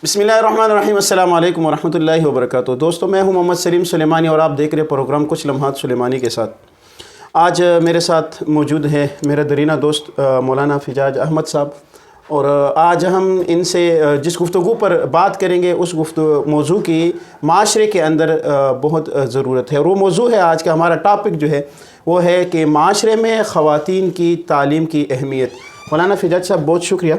بسم اللہ الرحمن الرحیم۔ السلام علیکم ورحمۃ اللہ وبرکاتہ۔ دوستو، میں ہوں محمد سلیم سلیمانی اور آپ دیکھ رہے پروگرام کچھ لمحات سلیمانی کے ساتھ۔ آج میرے ساتھ موجود ہے میرا درینہ دوست مولانا فجاج احمد صاحب، اور آج ہم ان سے جس گفتگو پر بات کریں گے اس موضوع کی معاشرے کے اندر بہت ضرورت ہے، اور وہ موضوع ہے آج کا ہمارا ٹاپک جو ہے وہ ہے کہ معاشرے میں خواتین کی تعلیم کی اہمیت۔ مولانا فجاج صاحب، بہت شکریہ۔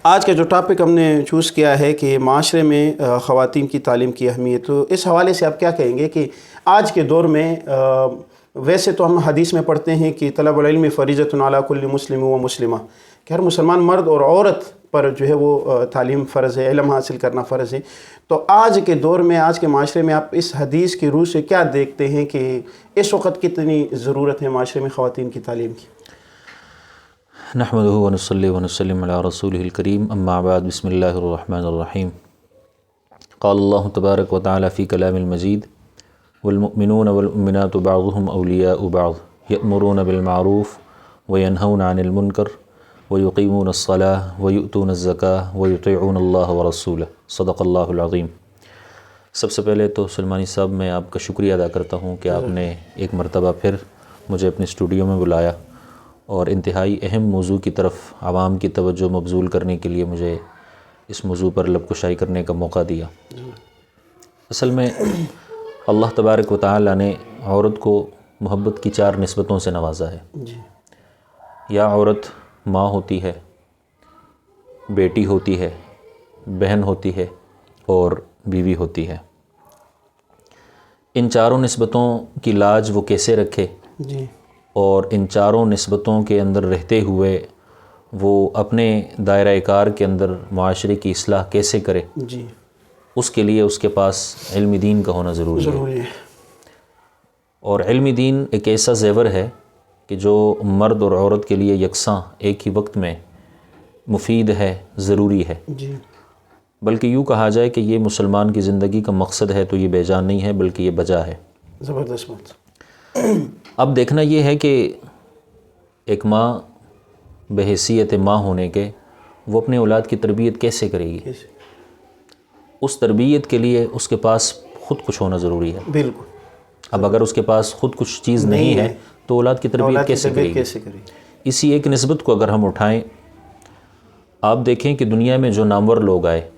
آج کا جو ٹاپک ہم نے چوز کیا ہے کہ معاشرے میں خواتین کی تعلیم کی اہمیت، تو اس حوالے سے آپ کیا کہیں گے کہ آج کے دور میں ویسے تو ہم حدیث میں پڑھتے ہیں کہ طلب العلم فریضۃ علی کل مسلم و مسلمہ، کہ ہر مسلمان مرد اور عورت پر جو ہے وہ تعلیم فرض ہے، علم حاصل کرنا فرض ہے۔ تو آج کے دور میں، آج کے معاشرے میں آپ اس حدیث کی روح سے کیا دیکھتے ہیں کہ اس وقت کتنی ضرورت ہے معاشرے میں خواتین کی تعلیم کی؟ نحمدہ ونصلی ونسلم علی رسولہ الکریم، اما بعد، بسم اللہ الرحمن الرحیم۔ قال اللہ تبارک و تعالی فی کلام المجید: والمؤمنون والمؤمنات بعضهم اولیاء بعض یأمرون بالمعروف وینہون عن المنکر ویقیمون الصلاة ویؤتون الزکاة ویطیعون اللہ ورسولہ، صدق اللہ العظیم۔ سب سے پہلے تو سلمانی صاحب، میں آپ کا شکریہ ادا کرتا ہوں کہ آپ نے ایک مرتبہ پھر مجھے اپنے اسٹوڈیو میں بلایا اور انتہائی اہم موضوع کی طرف عوام کی توجہ مبذول کرنے کے لیے مجھے اس موضوع پر لب کشائی کرنے کا موقع دیا۔ اصل میں اللہ تبارک و تعالی نے عورت کو محبت کی 4 نسبتوں سے نوازا ہے۔ یا عورت ماں ہوتی ہے، بیٹی ہوتی ہے، بہن ہوتی ہے اور بیوی ہوتی ہے۔ ان 4 نسبتوں کی لاج وہ کیسے رکھے اور ان 4 نسبتوں کے اندر رہتے ہوئے وہ اپنے دائرہ کار کے اندر معاشرے کی اصلاح کیسے کرے، اس کے لیے اس کے پاس علم دین کا ہونا ضروری ہے۔ اور علم دین ایک ایسا زیور ہے کہ جو مرد اور عورت کے لیے یکساں ایک ہی وقت میں مفید ہے، ضروری ہے۔ بلکہ یوں کہا جائے کہ یہ مسلمان کی زندگی کا مقصد ہے تو یہ بے جان نہیں ہے، بلکہ یہ بجا ہے۔ زبردست بات۔ اب دیکھنا یہ ہے کہ ایک ماں بحیثیت ماں ہونے کے وہ اپنے اولاد کی تربیت کیسے کرے گی؟ اس تربیت کے لیے اس کے پاس خود کچھ ہونا ضروری ہے۔ بالکل۔ اب اگر اس کے پاس خود کچھ چیز نہیں ہے تو اولاد کی تربیت کیسے کرے گی؟ اسی ایک نسبت کو اگر ہم اٹھائیں، آپ دیکھیں کہ دنیا میں جو نامور لوگ آئے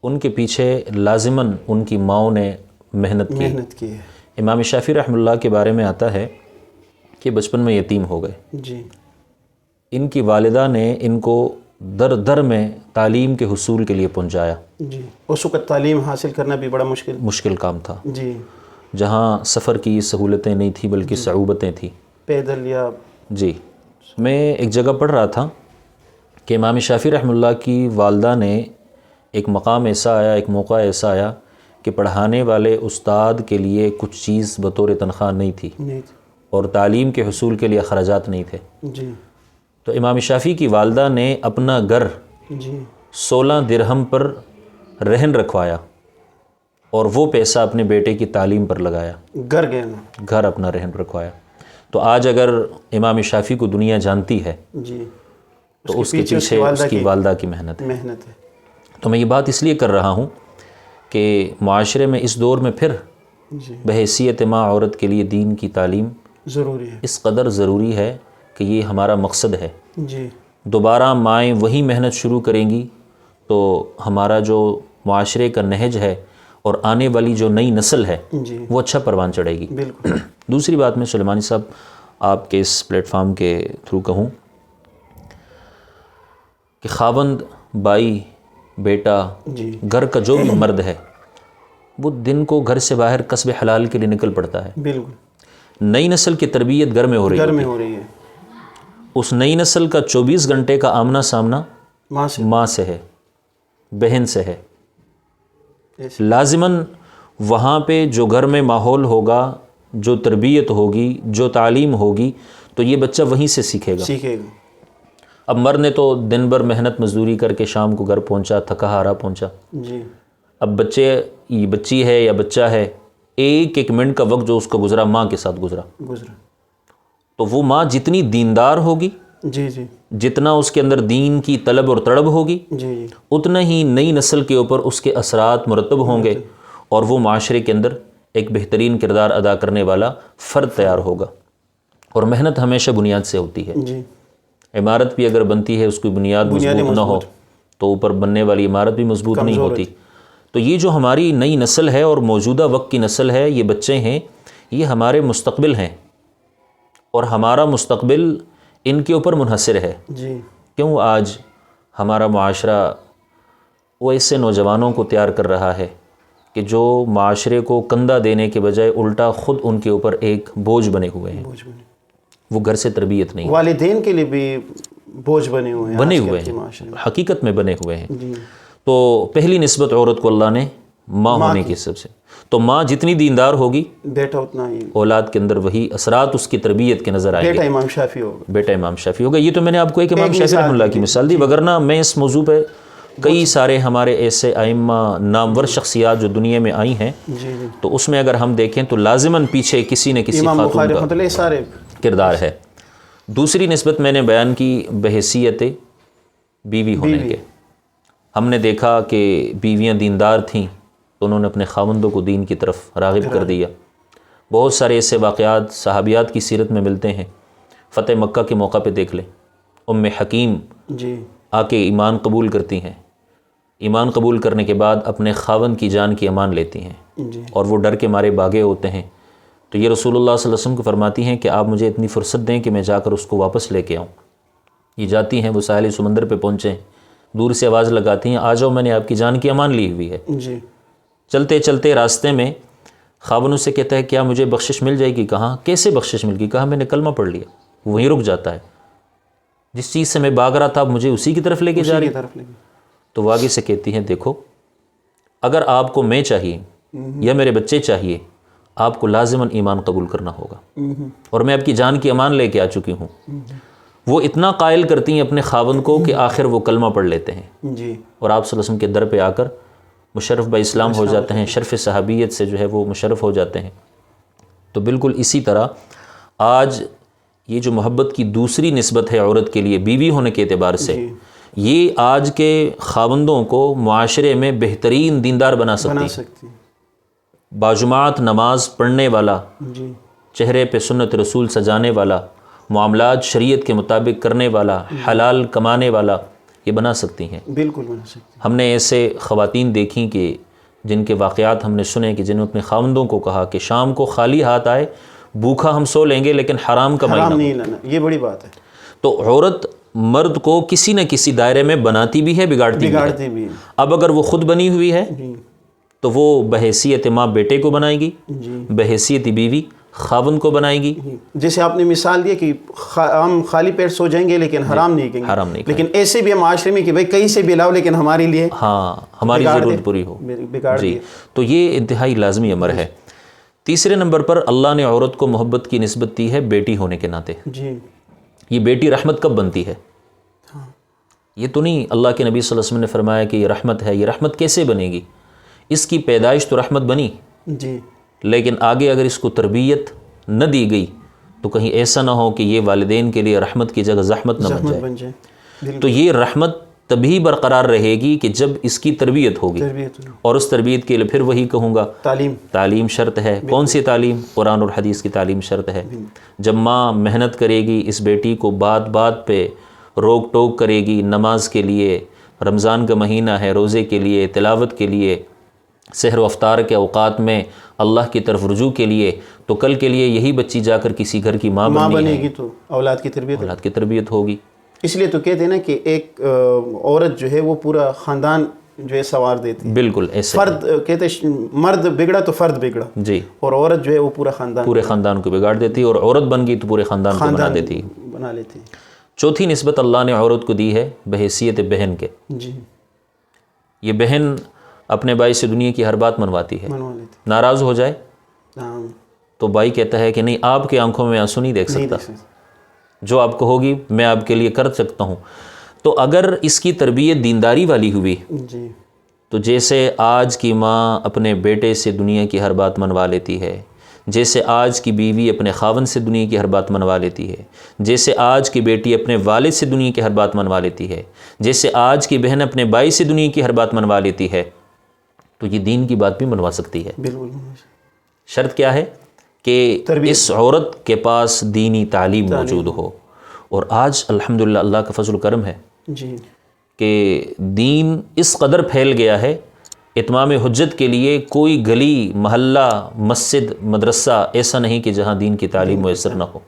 ان کے پیچھے لازماً ان کی ماؤں نے محنت کی ہے۔ امام شافعی رحمہ اللہ کے بارے میں آتا ہے کہ بچپن میں یتیم ہو گئے۔ ان کی والدہ نے ان کو در در میں تعلیم کے حصول کے لیے پہنچایا۔ اس وقت تعلیم حاصل کرنا بھی بڑا مشکل کام تھا، جہاں سفر کی سہولتیں نہیں تھیں بلکہ صعوبتیں تھیں، پیدل یا میں ایک جگہ پڑھ رہا تھا کہ امام شافعی رحمہ اللہ کی والدہ نے ایک مقام ایسا آیا، ایک موقع ایسا آیا کہ پڑھانے والے استاد کے لیے کچھ چیز بطور تنخواہ نہیں تھی اور تعلیم کے حصول کے لیے اخراجات نہیں تھے۔ تو امام شافعی کی والدہ نے اپنا گھر 16 درہم پر رہن رکھوایا اور وہ پیسہ اپنے بیٹے کی تعلیم پر لگایا۔ گھر اپنا رہن رکھوایا۔ تو آج اگر امام شافعی کو دنیا جانتی ہے تو اس کے پیچھے اس کی والدہ کی محنت ہے۔ تو میں یہ بات اس لیے کر رہا ہوں کہ معاشرے میں اس دور میں پھر بحیثیت ماں عورت کے لیے دین کی تعلیم ضروری ہے، اس قدر ضروری ہے کہ یہ ہمارا مقصد ہے۔ دوبارہ مائیں وہی محنت شروع کریں گی تو ہمارا جو معاشرے کا نہج ہے اور آنے والی جو نئی نسل ہے وہ اچھا پروان چڑھے گی۔ دوسری بات میں سلیمانی صاحب آپ کے اس پلیٹ فارم کے تھرو کہوں کہ خاوند، بائی، بیٹا، گھر کا جو بھی مرد ہے وہ دن کو گھر سے باہر کسب حلال کے لیے نکل پڑتا ہے۔ نئی نسل کی تربیت گھر میں ہو رہی ہے۔ اس نئی نسل کا 24 گھنٹے کا آمنا سامنا ماں سے ہے، بہن سے ہے۔ لازماً وہاں پہ جو گھر میں ماحول ہوگا، جو تربیت ہوگی، جو تعلیم ہوگی، تو یہ بچہ وہیں سے سیکھے گا۔ اب مرد نے تو دن بھر محنت مزدوری کر کے شام کو گھر پہنچا، تھکا ہارا پہنچا۔ اب بچی ہے یا بچہ ہے، ایک ایک منٹ کا وقت جو اس کا گزرا ماں کے ساتھ گزرا، تو وہ ماں جتنی دیندار ہوگی جی جی جتنا اس کے اندر دین کی طلب اور تڑب ہوگی جی جی اتنا ہی نئی نسل کے اوپر اس کے اثرات مرتب ہوں گے اور وہ معاشرے کے اندر ایک بہترین کردار ادا کرنے والا فرد تیار ہوگا۔ اور محنت ہمیشہ بنیاد سے ہوتی ہے۔ جی عمارت بھی اگر بنتی ہے اس کی بنیاد مضبوط نہ ہو تو اوپر بننے والی عمارت بھی مضبوط نہیں ہوتی۔ تو یہ جو ہماری نئی نسل ہے اور موجودہ وقت کی نسل ہے، یہ بچے ہیں، یہ ہمارے مستقبل ہیں اور ہمارا مستقبل ان کے اوپر منحصر ہے۔ جی کیوں آج ہمارا معاشرہ وہ ایسے نوجوانوں کو تیار کر رہا ہے کہ جو معاشرے کو کندھا دینے کے بجائے الٹا خود ان کے اوپر ایک بوجھ بنے ہوئے ہیں، وہ گھر سے تربیت نہیں، والدین کے لیے بھی بوجھ بنے ہوئے ہیں، بنے ہوئے ہیں، حقیقت میں بنے ہوئے ہیں۔ تو پہلی نسبت عورت کو اللہ نے ماں ہونے کی سب سے، تو ماں جتنی دیندار ہوگی بیٹا اتنا ہی، اولاد کے اندر وہی اثرات اس کی تربیت کے نظر آئیں گے۔ بیٹا امام شافعی ہوگا، بیٹا امام شافعی ہوگا۔ یہ تو میں نے آپ کو ایک امام شافعی رحمہ اللہ کی مثال دی، وگرنہ میں اس موضوع پہ کئی سارے ہمارے ایسے ائمہ نامور شخصیات جو دنیا میں آئی ہیں، تو اس میں اگر ہم دیکھیں تو لازماً پیچھے کسی نہ کسی خاتون کا کردار ہے۔ دوسری نسبت میں نے بیان کی بحیثیت بیوی ہونے کے۔ ہم نے دیکھا کہ بیویاں دیندار تھیں تو انہوں نے اپنے خاوندوں کو دین کی طرف راغب کر دیا۔ بہت سارے ایسے واقعات صحابیات کی سیرت میں ملتے ہیں۔ فتح مکہ کے موقع پہ دیکھ لیں، ام حکیم آ کے ایمان قبول کرتی ہیں، ایمان قبول کرنے کے بعد اپنے خاوند کی جان کی امان لیتی ہیں اور وہ ڈر کے مارے بھاگے ہوتے ہیں، تو یہ رسول اللہ صلی اللہ علیہ وسلم کو فرماتی ہیں کہ آپ مجھے اتنی فرصت دیں کہ میں جا کر اس کو واپس لے کے آؤں۔ یہ جاتی ہیں، وہ ساحل سمندر پہ پہنچیں، دور سے آواز لگاتی ہیں، آ جاؤ، میں نے آپ کی جان کی امان لی ہوئی ہے۔ چلتے چلتے راستے میں خاوند سے کہتا ہے کیا مجھے بخشش مل جائے گی؟ کہاں کیسے بخشش مل گی؟ کہا میں نے کلمہ پڑھ لیا۔ وہیں رک جاتا ہے، جس چیز سے میں بھاگ رہا تھا مجھے اسی کی طرف لے کے جا رہی۔ تو وہ آگے سے کہتی ہیں دیکھو، اگر آپ کو میں چاہیے یا میرے بچے چاہیے، آپ کو لازماً ایمان قبول کرنا ہوگا، اور میں آپ کی جان کی امان لے کے آ چکی ہوں۔ وہ اتنا قائل کرتی ہیں اپنے خاوند کو کہ آخر وہ کلمہ پڑھ لیتے ہیں اور آپ صلی اللہ علیہ وسلم کے در پہ آ کر مشرف با اسلام ہو جاتے ہیں، شرف صحابیت سے جو ہے وہ مشرف ہو جاتے ہیں۔ تو بالکل اسی طرح آج یہ جو محبت کی دوسری نسبت ہے عورت کے لیے بیوی ہونے کے اعتبار سے، یہ آج کے خاوندوں کو معاشرے میں بہترین دیندار بنا سکتی ہے۔ باجماعت نماز پڑھنے والا، چہرے پہ سنت رسول سجانے والا، معاملات شریعت کے مطابق کرنے والا، حلال کمانے والا، یہ بنا سکتی ہیں۔ بالکل بنا سکتی۔ ہم نے ایسے خواتین دیکھیں کہ جن کے واقعات ہم نے سنے کہ جنہوں نے اپنے خاوندوں کو کہا کہ شام کو خالی ہاتھ آئے، بھوکا ہم سو لیں گے لیکن حرام کمائی نہ نہیں لینا، یہ بڑی بات ہے۔ تو عورت مرد کو کسی نہ کسی دائرے میں بناتی بھی ہے، بگاڑتی بھی ہے۔ اب اگر وہ خود بنی ہوئی ہے تو وہ بحیثیت ماں بیٹے کو بنائے گی، بحیثیت بیوی خاوند کو بنائے گی۔ جیسے آپ نے مثال دی کہ ہم خالی پیٹ سو جائیں گے لیکن حرام نہیں کہیں گے، لیکن ایسے بھی معاشرے میں کہ بھائی کہیں سے بھی لاؤ لیکن ہمارے لیے ہماری ضرورت پوری ہو، جی، تو یہ انتہائی لازمی امر ہے۔ تیسرے نمبر پر اللہ نے عورت کو محبت کی نسبت دی ہے بیٹی ہونے کے ناطے۔ یہ بیٹی رحمت کب بنتی ہے؟ یہ تو نہیں اللہ کے نبی صلی اللہ علیہ وسلم نے فرمایا کہ یہ رحمت ہے، یہ رحمت کیسے بنے گی؟ اس کی پیدائش تو رحمت بنی، لیکن آگے اگر اس کو تربیت نہ دی گئی تو کہیں ایسا نہ ہو کہ یہ والدین کے لیے رحمت کی جگہ زحمت نہ بن جائے۔ تو یہ رحمت تبھی برقرار رہے گی کہ جب اس کی تربیت ہوگی، اور اس تربیت کے لیے پھر وہی کہوں گا تعلیم شرط ہے۔ کون سی تعلیم؟ قرآن اور حدیث کی تعلیم شرط ہے۔ جب ماں محنت کرے گی، اس بیٹی کو بات بات پہ روک ٹوک کرے گی، نماز کے لیے، رمضان کا مہینہ ہے، روزے کے لیے، تلاوت کے لیے، سحر و افطار کے اوقات میں اللہ کی طرف رجوع کے لیے، تو کل کے لیے یہی بچی جا کر کسی گھر کی ماں بنے گی تو اولاد کی تربیت ہوگی۔ اس لیے تو کہتے ہیں نا کہ ایک عورت جو ہے وہ پورا خاندان جو ہے سنوار دیتی ہے۔ بالکل ایسے فرد کہتے ہیں مرد بگڑا تو فرد بگڑا، جی، اور عورت جو ہے وہ پورے خاندان کو بگاڑ دیتی ہے، اور عورت بن گئی تو پورے خاندان کو بنا لیتی ہے۔ چوتھی نسبت اللہ نے عورت کو دی ہے بحیثیت بہن کے۔ یہ بہن اپنے بھائی سے دنیا کی ہر بات منواتی ہے، ناراض ہو جائے تو بھائی کہتا ہے کہ نہیں، آپ کے آنکھوں میں آنسو نہیں دیکھ سکتا، جو آپ کہوگی میں آپ کے لیے کر سکتا ہوں۔ تو اگر اس کی تربیت دینداری والی ہوئی تو جیسے آج کی ماں اپنے بیٹے سے دنیا کی ہر بات منوا لیتی ہے، جیسے آج کی بیوی اپنے خاوند سے دنیا کی ہر بات منوا لیتی ہے، جیسے آج کی بیٹی اپنے والد سے دنیا کی ہر بات منوا لیتی ہے، جیسے آج کی بہن اپنے بھائی سے دنیا کی ہر بات منوا لیتی ہے، تو یہ دین کی بات بھی منوا سکتی ہے۔ بالکل۔ شرط کیا ہے کہ اس عورت کے پاس دینی تعلیم موجود ہو۔ اور آج الحمدللہ اللہ کا فضل و کرم ہے جی کہ دین اس قدر پھیل گیا ہے، اتمام حجت کے لیے کوئی گلی، محلہ، مسجد، مدرسہ ایسا نہیں کہ جہاں دین کی تعلیم میسر نہ ہو۔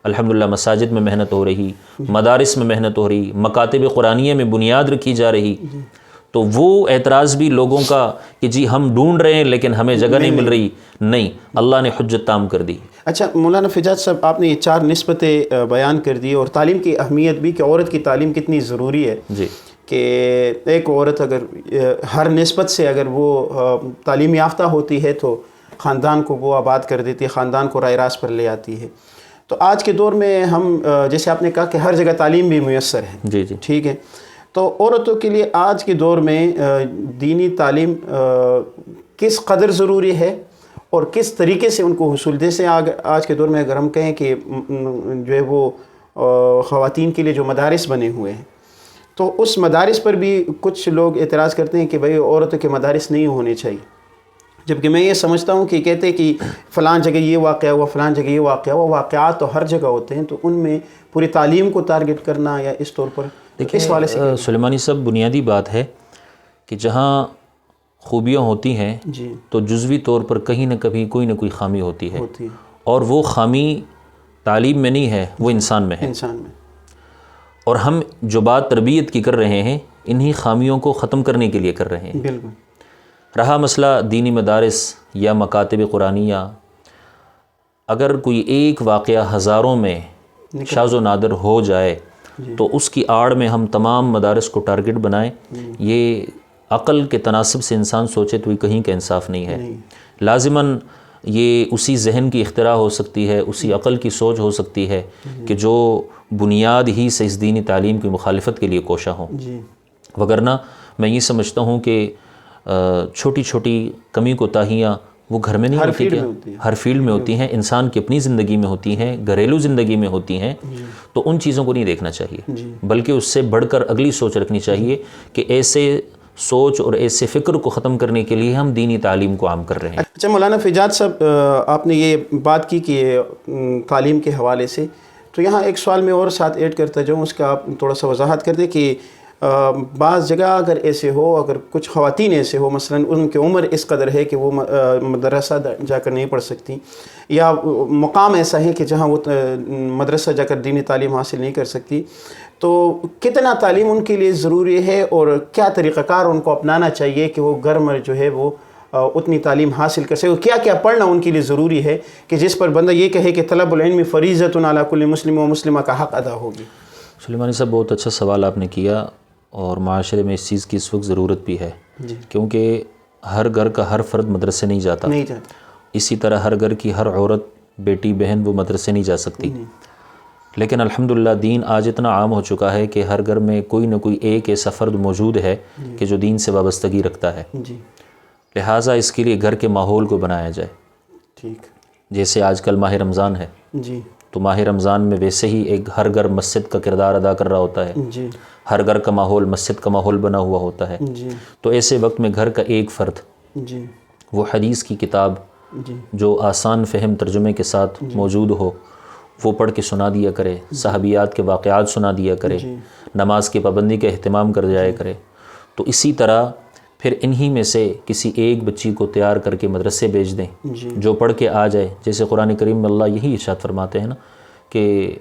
الحمدللہ مساجد میں محنت ہو رہی، مدارس میں محنت ہو رہی، مکاتب قرآنیہ میں بنیاد رکھی جا رہی۔ تو وہ اعتراض بھی لوگوں کا کہ جی ہم ڈھونڈ رہے ہیں لیکن ہمیں جگہ نہیں مل رہی، نہیں، اللہ نے حجت تام کر دی۔ اچھا مولانا فجاد صاحب، آپ نے یہ 4 نسبتیں بیان کر دی، اور تعلیم کی اہمیت بھی کہ عورت کی تعلیم کتنی ضروری ہے، جی کہ ایک عورت اگر ہر نسبت سے اگر وہ تعلیم یافتہ ہوتی ہے تو خاندان کو وہ آباد کر دیتی ہے، خاندان کو راہ راست پر لے آتی ہے۔ تو آج کے دور میں ہم جیسے آپ نے کہا کہ ہر جگہ تعلیم بھی میسر ہے، جی جی ٹھیک ہے، تو عورتوں کے لیے آج کے دور میں دینی تعلیم کس قدر ضروری ہے اور کس طریقے سے ان کو حصول، جیسے آج کے دور میں اگر ہم کہیں کہ جو ہے وہ خواتین کے لیے جو مدارس بنے ہوئے ہیں، تو اس مدارس پر بھی کچھ لوگ اعتراض کرتے ہیں کہ بھئی عورتوں کے مدارس نہیں ہونے چاہیے، جبکہ میں یہ سمجھتا ہوں کہ کہتے ہیں کہ فلاں جگہ یہ واقعہ ہوا، فلاں جگہ یہ واقعہ ہوا، واقعات تو ہر جگہ ہوتے ہیں، تو ان میں پوری تعلیم کو ٹارگٹ کرنا یا اس طور پر اس والے سے سلیمانی صاحب، بنیادی بات ہے کہ جہاں خوبیاں ہوتی ہیں جی تو جزوی طور پر کہیں نہ کہیں کوئی نہ کوئی خامی ہوتی ہے، ہوتی ہے اور وہ خامی تعلیم میں نہیں ہے، وہ انسان میں ہے۔ انسان میں، اور ہم جو بات تربیت کی کر رہے ہیں انہی خامیوں کو ختم کرنے کے لیے کر رہے ہیں۔ بالکل۔ رہا مسئلہ دینی مدارس یا مکاتب قرآنیہ، اگر کوئی ایک واقعہ ہزاروں میں شاذ و نادر ہو جائے تو اس کی آڑ میں ہم تمام مدارس کو ٹارگٹ بنائیں، یہ عقل کے تناسب سے انسان سوچے تو یہ کہیں کا انصاف نہیں ہے۔ لازماً یہ اسی ذہن کی اختراع ہو سکتی ہے، اسی عقل کی سوچ ہو سکتی ہے کہ جو بنیاد ہی سے اس دینی تعلیم کی مخالفت کے لیے کوشاں ہوں، وگرنہ میں یہ سمجھتا ہوں کہ چھوٹی چھوٹی کمی کوتاہیاں وہ گھر میں نہیں ہوتی، کیا ہر فیلڈ میں ہوتی ہیں، انسان کی اپنی زندگی میں ہوتی ہیں، گھریلو زندگی میں ہوتی ہیں، تو ان چیزوں کو نہیں دیکھنا چاہیے، بلکہ اس سے بڑھ کر اگلی سوچ رکھنی چاہیے کہ ایسے سوچ اور ایسے فکر کو ختم کرنے کے لیے ہم دینی تعلیم کو عام کر رہے ہیں۔ اچھا مولانا فجاد صاحب، آپ نے یہ بات کی کہ تعلیم کے حوالے سے، تو یہاں ایک سوال میں اور ساتھ ایڈ کرتا جاؤں، اس کا آپ تھوڑا سا وضاحت کر دیں کہ بعض جگہ اگر ایسے ہو، اگر کچھ خواتین ایسے ہو مثلا ان کی عمر اس قدر ہے کہ وہ مدرسہ جا کر نہیں پڑھ سکتی، یا مقام ایسا ہے کہ جہاں وہ مدرسہ جا کر دینی تعلیم حاصل نہیں کر سکتی، تو کتنا تعلیم ان کے لیے ضروری ہے اور کیا طریقہ کار ان کو اپنانا چاہیے کہ وہ گھر میں جو ہے وہ اتنی تعلیم حاصل کر سکے، کیا کیا پڑھنا ان کے لیے ضروری ہے کہ جس پر بندہ یہ کہے کہ طلب العلم فریضۃ علی کل مسلم و مسلمہ کا حق ادا ہوگی؟ سلیمانی صاحب، بہت اچھا سوال آپ نے کیا، اور معاشرے میں اس چیز کی اس وقت ضرورت بھی ہے، کیونکہ ہر گھر کا ہر فرد مدرسے نہیں جاتا، اسی طرح ہر گھر کی ہر عورت، بیٹی، بہن وہ مدرسے نہیں جا سکتی، لیکن الحمدللہ دین آج اتنا عام ہو چکا ہے کہ ہر گھر میں کوئی نہ کوئی ایک ایسا فرد موجود ہے کہ جو دین سے وابستگی رکھتا ہے، لہٰذا اس کے لیے گھر کے ماحول کو بنایا جائے۔ ٹھیک، جیسے آج کل ماہ رمضان ہے، جی تو ماہ رمضان میں ویسے ہی ایک ہر گھر مسجد کا کردار ادا کر رہا ہوتا ہے، جی ہر گھر کا ماحول مسجد کا ماحول بنا ہوا ہوتا ہے، جی تو ایسے وقت میں گھر کا ایک فرد جی وہ حدیث کی کتاب جی جو آسان فہم ترجمے کے ساتھ موجود ہو وہ پڑھ کے سنا دیا کرے، صحابیات کے واقعات سنا دیا کرے، نماز کی پابندی کا اہتمام کر جایا کرے، تو اسی طرح پھر انہی میں سے کسی ایک بچی کو تیار کر کے مدرسے بھیج دیں جو پڑھ کے آ جائے۔ جیسے قرآن کریم میں اللہ یہی ارشاد فرماتے ہیں نا کہ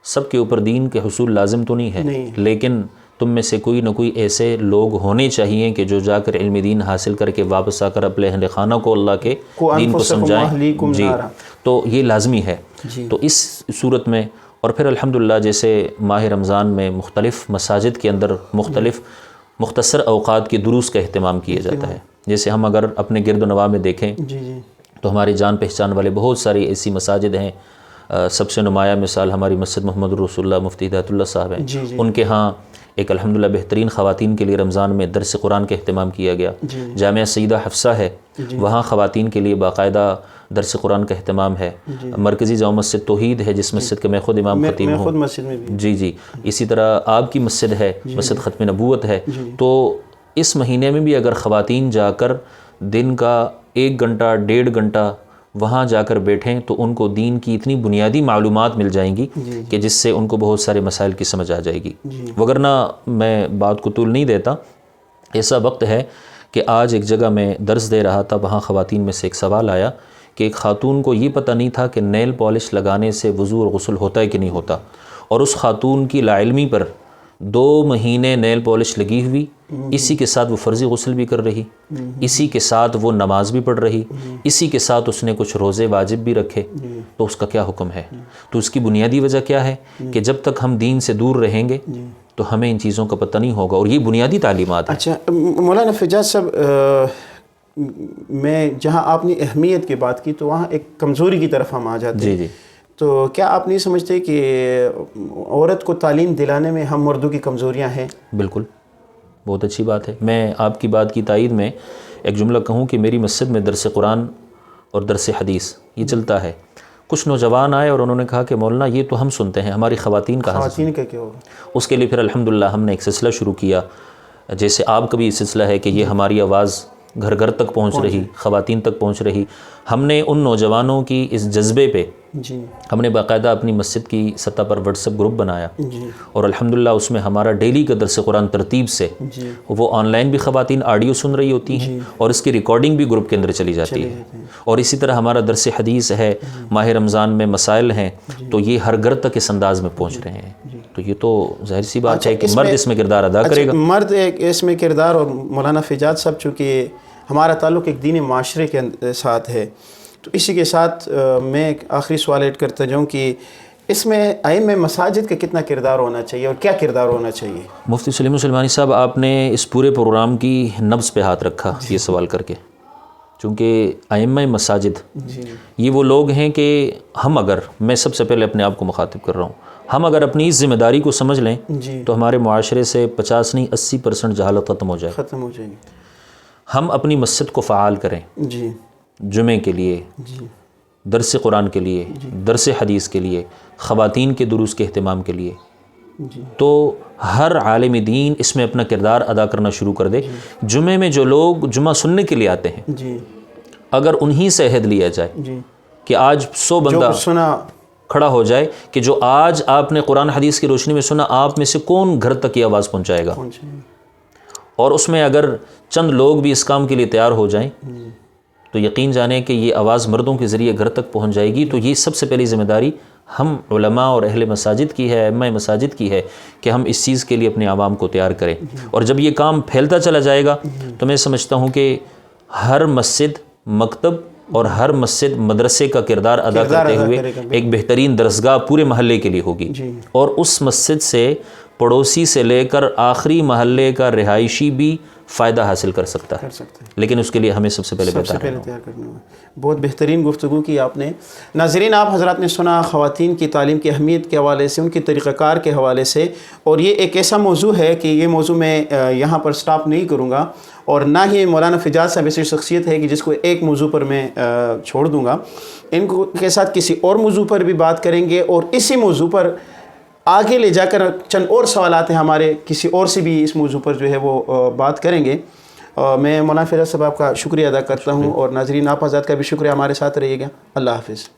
سب کے اوپر دین کے حصول لازم تو نہیں ہے، لیکن تم میں سے کوئی نہ کوئی ایسے لوگ ہونے چاہیے کہ جو جا کر علم دین حاصل کر کے واپس آ کر اپنے اہل خانہ کو اللہ کے دین کو سمجھائیں۔ جی، تو یہ لازمی ہے۔ تو اس صورت میں اور پھر الحمدللہ جیسے ماہ رمضان میں مختلف مساجد کے اندر مختلف مختصر اوقات کے دروس کا اہتمام کیا جاتا ہے۔ جیسے ہم اگر اپنے گرد و نواح میں دیکھیں تو ہماری جان پہچان والے بہت ساری ایسی مساجد ہیں، سب سے نمایاں مثال ہماری مسجد محمد رسول اللہ مفتی ہدایت اللہ صاحب ہیں، ان کے ہاں ایک الحمدللہ بہترین خواتین کے لیے رمضان میں درس قرآن کا اہتمام کیا گیا۔ جامعہ سیدہ حفصہ ہے، وہاں خواتین کے لیے باقاعدہ درس قرآن کا اہتمام ہے. مرکزی جامع مسجد توحید ہے جس مسجد کے میں خود امام خطیب ہوں. میں خود مسجد میں بھی. جی. اسی طرح آپ کی مسجد ہے, مسجد ختم نبوت ہے. تو اس مہینے میں بھی اگر خواتین جا کر دن کا 1 گھنٹہ 1.5 گھنٹہ وہاں جا کر بیٹھیں تو ان کو دین کی اتنی بنیادی معلومات مل جائیں گی کہ جس سے ان کو بہت سارے مسائل کی سمجھ آ جائے گی. وگرنہ میں بات کو طول نہیں دیتا. ایسا وقت ہے کہ آج ایک جگہ میں درس دے رہا تھا, وہاں خواتین میں سے ایک سوال آیا کہ ایک خاتون کو یہ پتہ نہیں تھا کہ نیل پالش لگانے سے وضو اور غسل ہوتا ہے کہ نہیں ہوتا, اور اس خاتون کی لاعلمی پر 2 مہینے نیل پالش لگی ہوئی, اسی کے ساتھ وہ فرضی غسل بھی کر رہی, اسی کے ساتھ وہ نماز بھی پڑھ رہی, اسی کے ساتھ اس نے کچھ روزے واجب بھی رکھے. تو اس کا کیا حکم ہے؟ تو اس کی بنیادی وجہ کیا ہے کہ جب تک ہم دین سے دور رہیں گے تو ہمیں ان چیزوں کا پتہ نہیں ہوگا, اور یہ بنیادی تعلیمات ہیں. اچھا مولانا فجاز صاحب, میں جہاں آپ نے اہمیت کی بات کی تو وہاں ایک کمزوری کی طرف ہم آ جاتے ہیں. جی. تو کیا آپ نہیں سمجھتے کہ عورت کو تعلیم دلانے میں ہم مردوں کی کمزوریاں ہیں؟ بالکل, بہت اچھی بات ہے. میں آپ کی بات کی تائید میں ایک جملہ کہوں کہ میری مسجد میں درس قرآن اور درس حدیث یہ چلتا ہے. کچھ نوجوان آئے اور انہوں نے کہا کہ مولانا یہ تو ہم سنتے ہیں, ہماری خواتین کہاں سے؟ خواتین کا کیا ہوگا؟ اس کے لیے پھر الحمدللہ ہم نے ایک سلسلہ شروع کیا, جیسے آپ کا بھی سلسلہ ہے کہ یہ ہماری آواز گھر گھر تک پہنچ رہی, خواتین تک پہنچ رہی. ہم نے ان نوجوانوں کی اس جذبے پہ ہم نے باقاعدہ اپنی مسجد کی سطح پر واٹس ایپ گروپ بنایا, اور الحمدللہ اس میں ہمارا ڈیلی کا درس قرآن ترتیب سے وہ آن لائن بھی خواتین آڈیو سن رہی ہوتی ہیں, اور اس کی ریکارڈنگ بھی گروپ کے اندر چلی جاتی ہے. اور اسی طرح ہمارا درس حدیث ہے, ماہ رمضان میں مسائل ہیں, تو یہ ہر گھر تک اس انداز میں پہنچ رہے ہیں. تو یہ تو ظاہر سی بات ہے کہ مرد اس میں کردار ادا کرے گا. مرد ایک اس میں کردار, اور مولانا فجاز صاحب چونکہ ہمارا تعلق ایک دینی معاشرے کے ساتھ ہے, تو اسی کے ساتھ میں ایک آخری سوال ایڈ کرتا جاؤں کہ اس میں ائمہ مساجد کا کتنا کردار ہونا چاہیے اور کیا کردار ہونا چاہیے؟ مفتی سلیم سلیمانی صاحب, آپ نے اس پورے پروگرام کی نبض پہ ہاتھ رکھا یہ سوال کر کے, چونکہ ائمہ مساجد یہ وہ لوگ ہیں کہ ہم اگر, میں سب سے پہلے اپنے آپ کو مخاطب کر رہا ہوں, ہم اگر اپنی اس ذمہ داری کو سمجھ لیں تو ہمارے معاشرے سے 50 نہیں 80% جہالت ختم ہو جائے گی. ہم اپنی مسجد کو فعال کریں, جمعے کے لیے, درس قرآن کے لیے, درس حدیث کے لیے, خواتین کے دروس کے اہتمام کے لیے, تو ہر عالم دین اس میں اپنا کردار ادا کرنا شروع کر دے. جمعے میں جو لوگ جمعہ سننے کے لیے آتے ہیں, اگر انہی سے عہد لیا جائے کہ آج 100 بندہ کھڑا ہو جائے کہ جو آج آپ نے قرآن حدیث کی روشنی میں سنا, آپ میں سے کون گھر تک یہ آواز پہنچائے گا, اور اس میں اگر چند لوگ بھی اس کام کے لیے تیار ہو جائیں تو یقین جانیں کہ یہ آواز مردوں کے ذریعے گھر تک پہنچ جائے گی. تو یہ سب سے پہلی ذمہ داری ہم علماء اور اہل مساجد کی ہے, ائمہ مساجد کی ہے کہ ہم اس چیز کے لیے اپنے عوام کو تیار کریں. اور جب یہ کام پھیلتا چلا جائے گا تو میں سمجھتا ہوں کہ ہر مسجد مکتب اور ہر مسجد مدرسے کا کردار ادا کرتے ہوئے ایک بہترین درسگاہ پورے محلے کے لیے ہوگی, اور اس مسجد سے پڑوسی سے لے کر آخری محلے کا رہائشی بھی فائدہ حاصل کر سکتا ہے. لیکن اس کے لیے ہمیں سب سے پہلے تیار کرنا ہے. بہت بہترین گفتگو کی آپ نے. ناظرین, آپ حضرات نے سنا خواتین کی تعلیم کی اہمیت کے حوالے سے, ان کی طریقہ کار کے حوالے سے, اور یہ ایک ایسا موضوع ہے کہ یہ موضوع میں یہاں پر سٹاپ نہیں کروں گا, اور نہ ہی مولانا فجاز صاحب ایسی شخصیت ہے کہ جس کو ایک موضوع پر میں چھوڑ دوں گا. ان کے ساتھ کسی اور موضوع پر بھی بات کریں گے, اور اسی موضوع پر آگے لے جا کر چند اور سوالات ہیں ہمارے, کسی اور سے بھی اس موضوع پر جو ہے وہ بات کریں گے. میں مولانا فجاز صاحب آپ کا شکریہ ادا کرتا ہوں, اور ناظرین آپ حضرات کا بھی شکریہ, ہمارے ساتھ رہیے گا. اللہ حافظ.